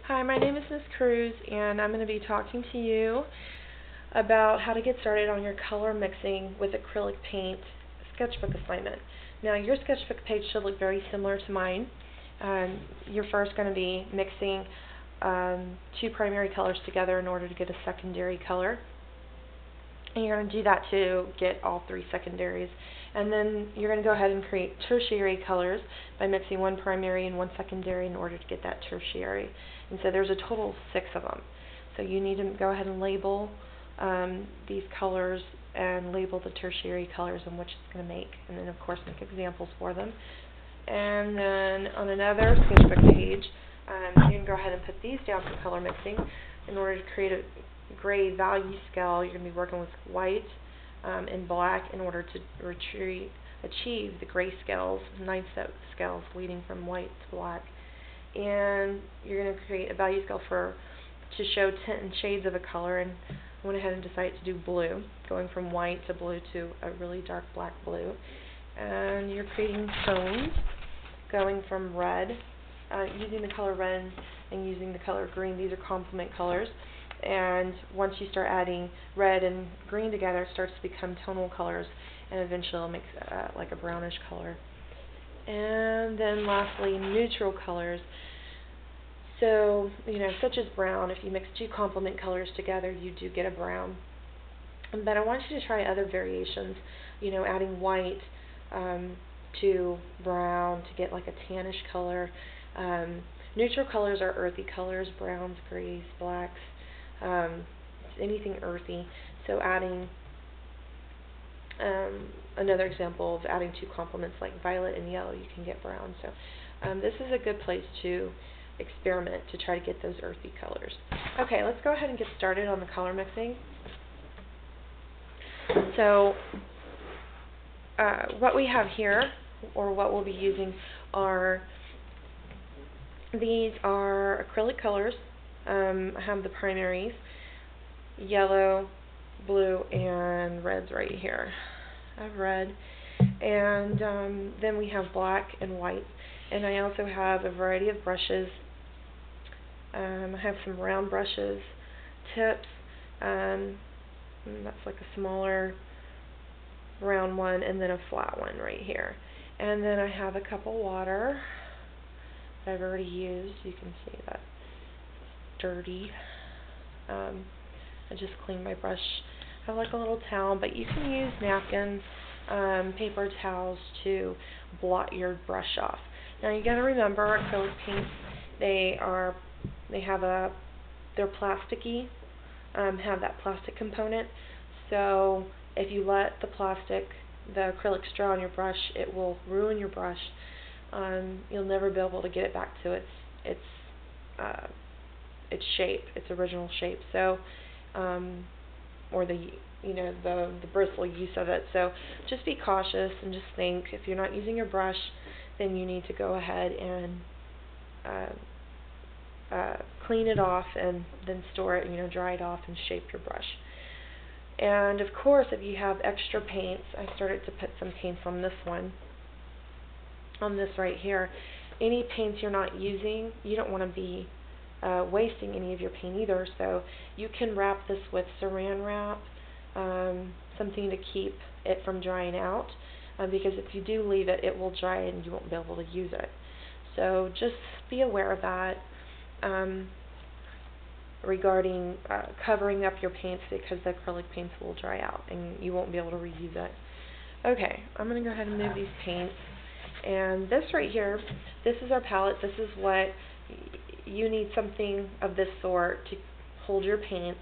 Hi, my name is Miss Cruz, and I'm going to be talking to you about how to get started on your color mixing with acrylic paint sketchbook assignment. Now, your sketchbook page should look very similar to mine. You're first going to be mixing two primary colors together in order to get a secondary color. And you're going to do that to get all three secondaries. And then you're going to go ahead and create tertiary colors by mixing one primary and one secondary in order to get that tertiary. And so there's a total of 6 of them. So you need to go ahead and label these colors and label the tertiary colors and which it's going to make. And then of course make examples for them. And then on another sketchbook page, you can go ahead and put these down for color mixing. In order to create a grade value scale, you're going to be working with white and black in order to achieve the gray scales, 9-step scales leading from white to black. And you're going to create a value scale to show tint and shades of a color, and I went ahead and decided to do blue, going from white to blue to a really dark black blue. And you're creating tones, going from red, using the color red and using the color green. These are complement colors. And once you start adding red and green together, it starts to become tonal colors, and eventually it'll make like a brownish color. And then lastly, neutral colors. So, such as brown, if you mix two complement colors together, you do get a brown. But I want you to try other variations, adding white to brown to get like a tannish color. Neutral colors are earthy colors, browns, grays, blacks, anything earthy. So adding another example of adding two complements like violet and yellow, you can get brown. So this is a good place to experiment to try to get those earthy colors. Okay, let's go ahead and get started on the color mixing. So what we have here, or what we'll be using, these are acrylic colors. I have the primaries, yellow, blue, and reds right here. I have red, and then we have black and white, and I also have a variety of brushes. I have some round brushes, tips, and that's like a smaller round one, and then a flat one right here. And then I have a cup of water that I've already used. You can see that it's dirty. I just cleaned my brush. I have like a little towel, but you can use napkins, paper towels to blot your brush off. Now you got to remember, acrylic paints, they're plasticky, have that plastic component. So if you let the acrylic straw on your brush, it will ruin your brush. You'll never be able to get it back to its shape, its original shape. So, or the bristle use of it. So just be cautious and just think, if you're not using your brush, then you need to go ahead and clean it off and then store it, dry it off and shape your brush. And of course, if you have extra paints, I started to put some paints on this one, on this right here. Any paints you're not using, you don't want to be wasting any of your paint either, so you can wrap this with saran wrap, something to keep it from drying out, because if you do leave it, it will dry and you won't be able to use it. So just be aware of that regarding covering up your paints, because the acrylic paints will dry out and you won't be able to reuse it. Okay, I'm going to go ahead and move these paints. And this right here, this is our palette. This is what you need, something of this sort to hold your paints.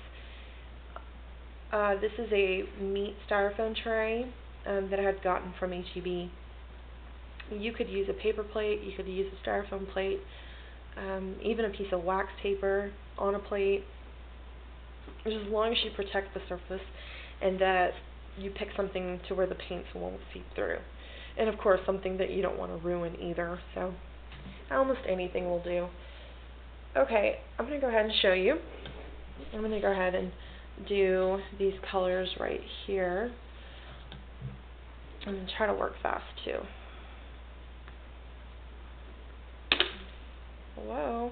This is a meat styrofoam tray that I had gotten from H-E-B. You could use a paper plate, you could use a styrofoam plate, even a piece of wax paper on a plate, just as long as you protect the surface and that you pick something to where the paints won't seep through. And of course, something that you don't want to ruin either, so almost anything will do. Okay, I'm going to go ahead and show you. I'm going to go ahead and do these colors right here. I'm going to try to work fast too. Whoa.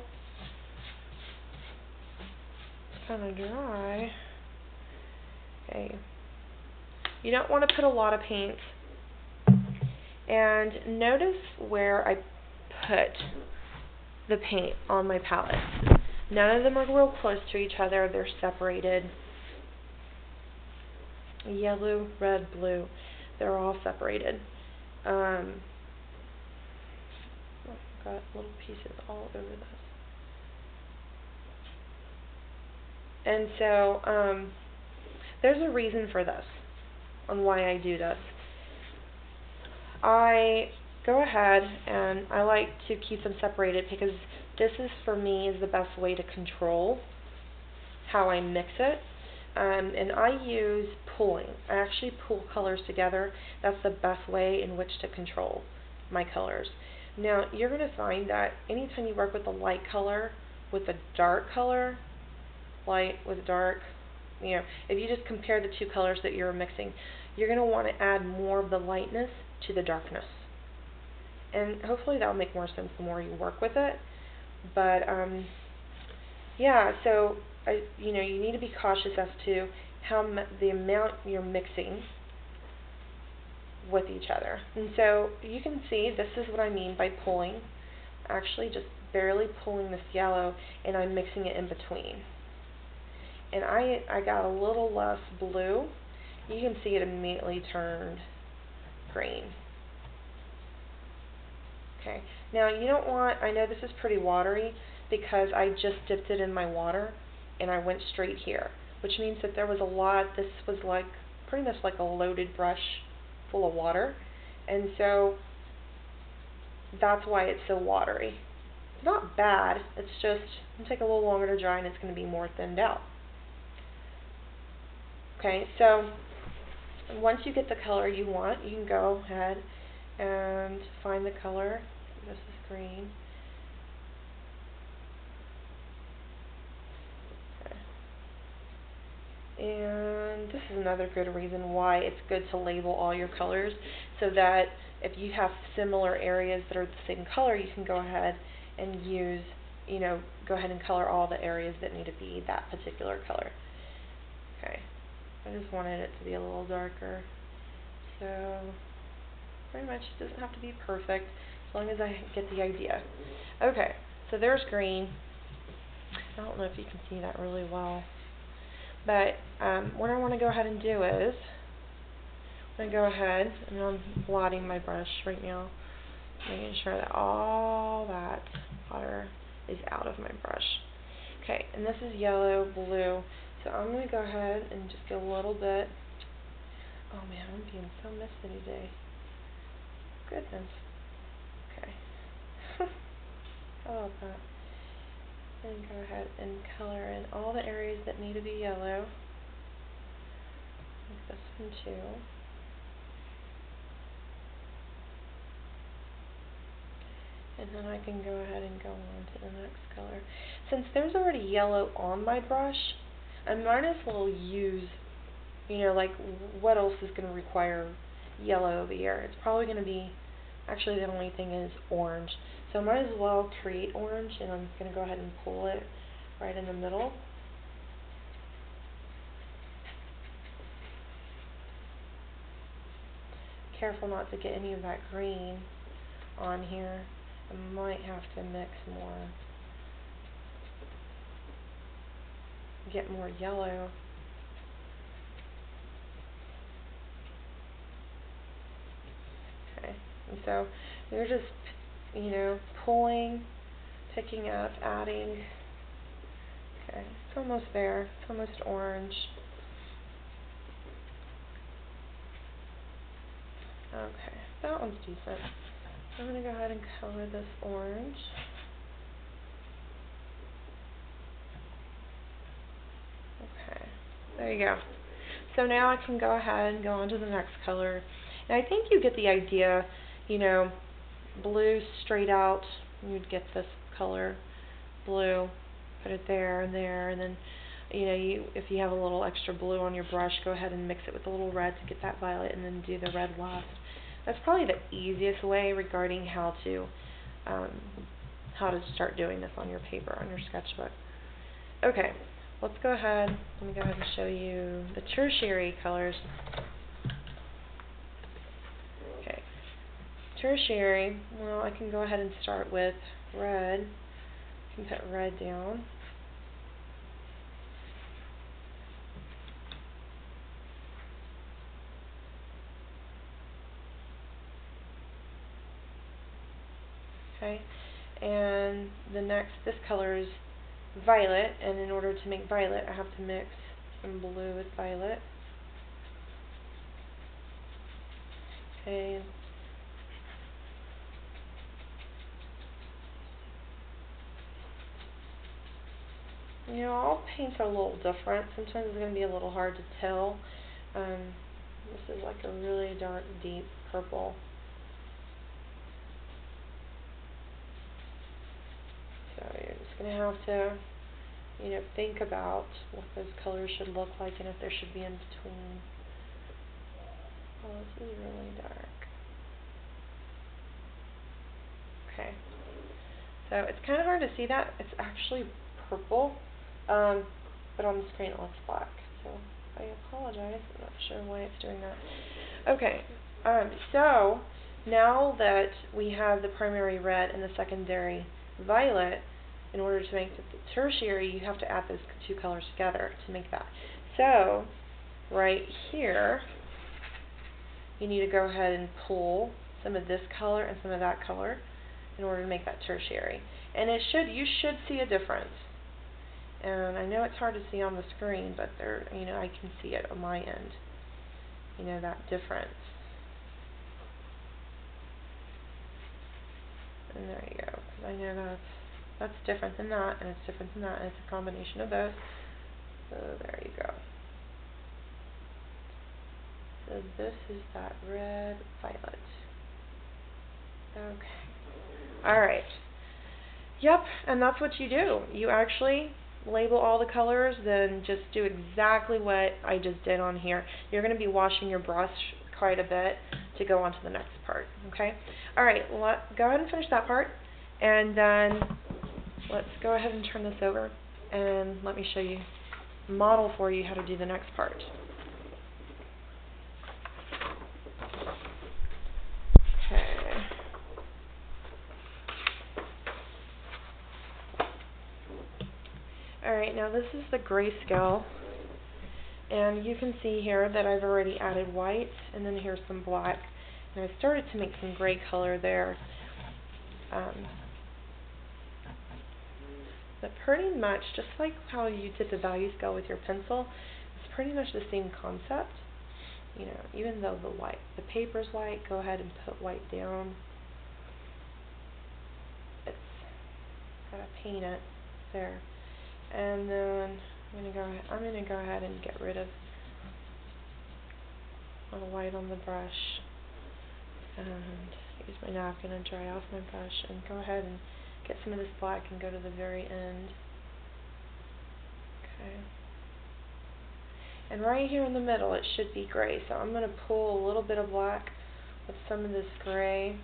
kind of dry. Okay. You don't want to put a lot of paint. And notice where I put the paint on my palette. None of them are real close to each other. They're separated. Yellow, red, blue. They're all separated. I've got little pieces all over this. And so, there's a reason for this, on why I do this. I go ahead and I like to keep them separated because this is, for me, is the best way to control how I mix it. And I use pulling. I actually pull colors together. That's the best way in which to control my colors. Now, you're going to find that anytime you work with a light color with a dark color, light with dark, you know, if you just compare the two colors that you're mixing, you're going to want to add more of the lightness to the darkness. And hopefully that will make more sense the more you work with it. But, yeah, so, you know, you need to be cautious as to the amount you're mixing with each other. And so you can see this is what I mean by pulling. Actually just barely pulling this yellow, and I'm mixing it in between. And I got a little less blue. You can see it immediately turned green. Okay, now you don't want, I know this is pretty watery because I just dipped it in my water and I went straight here, which means that there was a lot. This was like pretty much like a loaded brush full of water, and so that's why it's so watery. It's not bad, it's just it'll take a little longer to dry and it's going to be more thinned out. Okay, so once you get the color you want, you can go ahead and find the color. This is green. Okay. And this is another good reason why it's good to label all your colors, so that if you have similar areas that are the same color, you can go ahead and use, you know, go ahead and color all the areas that need to be that particular color. Okay. I just wanted it to be a little darker. So pretty much it doesn't have to be perfect as long as I get the idea. Okay, so there's green. I don't know if you can see that really well. But what I want to go ahead and do is I'm going to go ahead and I'm blotting my brush right now, making sure that all that water is out of my brush. Okay, and this is yellow, blue. So I'm going to go ahead and just get a little bit. Oh man, I'm being so misty today. Goodness. Okay. How about that? And go ahead and color in all the areas that need to be yellow. Like this one too. And then I can go ahead and go on to the next color. Since there's already yellow on my brush, I might as well use, you know, like what else is going to require yellow over here? It's probably going to be, actually the only thing is orange. So I might as well create orange, and I'm going to go ahead and pull it right in the middle. Careful not to get any of that green on here. I might have to mix more, get more yellow. Okay, and so you're just, you know, pulling, picking up, adding. Okay, it's almost there. It's almost orange. Okay, that one's decent. I'm going to go ahead and color this orange. Okay, there you go. So now I can go ahead and go on to the next color. And I think you get the idea, you know, blue straight out, you'd get this color, blue, put it there, and then, you know, if you have a little extra blue on your brush, go ahead and mix it with a little red to get that violet, and then do the red last. That's probably the easiest way regarding how to start doing this on your paper, on your sketchbook. Okay, let's go ahead, let me go ahead and show you the tertiary colors. Okay, tertiary, well, I can go ahead and start with red. I can put red down. Okay, and this color is violet, and in order to make violet, I have to mix some blue with violet. Okay. You know, all paints are a little different. Sometimes it's going to be a little hard to tell. This is like a really dark, deep purple. So you're just going to have to, you know, think about what those colors should look like and if there should be in between. Oh, this is really dark. Okay. So it's kind of hard to see that. It's actually purple, but on the screen it looks black. So I apologize. I'm not sure why it's doing that. Okay. So now that we have the primary red and the secondary violet, in order to make the tertiary, you have to add those two colors together to make that. So right here, you need to go ahead and pull some of this color and some of that color in order to make that tertiary. And you should see a difference. And I know it's hard to see on the screen, but you know, I can see it on my end. You know, that difference. And there you go. 'Cause I know that's different than that, and it's different than that, and it's a combination of both. So there you go. So this is that red violet. Okay. Alright. Yep, and that's what you do. You actually label all the colors, then just do exactly what I just did on here. You're going to be washing your brush quite a bit to go on to the next part. Okay? Alright, go ahead and finish that part, and then let's go ahead and turn this over and let me show you, model for you how to do the next part. Alright, now this is the grayscale, and you can see here that I've already added white, and then here's some black, and I started to make some gray color there. But pretty much, just like how you did the value scale with your pencil, it's pretty much the same concept. You know, even though the paper's white, go ahead and put white down. It's gotta paint it there. And then I'm gonna go ahead and get rid of all the white on the brush, and use my napkin and dry off my brush, and go ahead and get some of this black and go to the very end. Okay. And right here in the middle, it should be gray. So I'm gonna pull a little bit of black with some of this gray.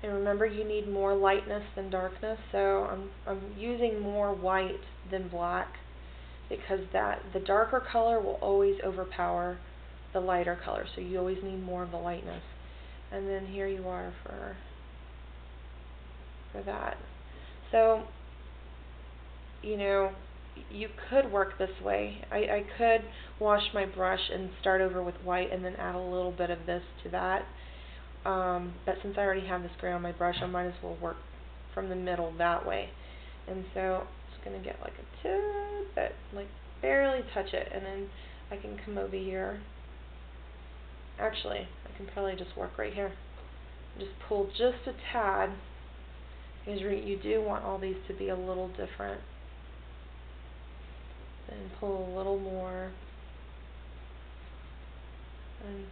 And remember, you need more lightness than darkness, so I'm using more white than black, because the darker color will always overpower the lighter color, so you always need more of the lightness. And then here you are for that. So, you know, you could work this way. I could wash my brush and start over with white and then add a little bit of this to that. But since I already have this gray on my brush, I might as well work from the middle that way. And so I'm just going to get like a tidbit, like barely touch it, and then I can come over here. Actually, I can probably just work right here. Just pull just a tad, because you do want all these to be a little different. And pull a little more. And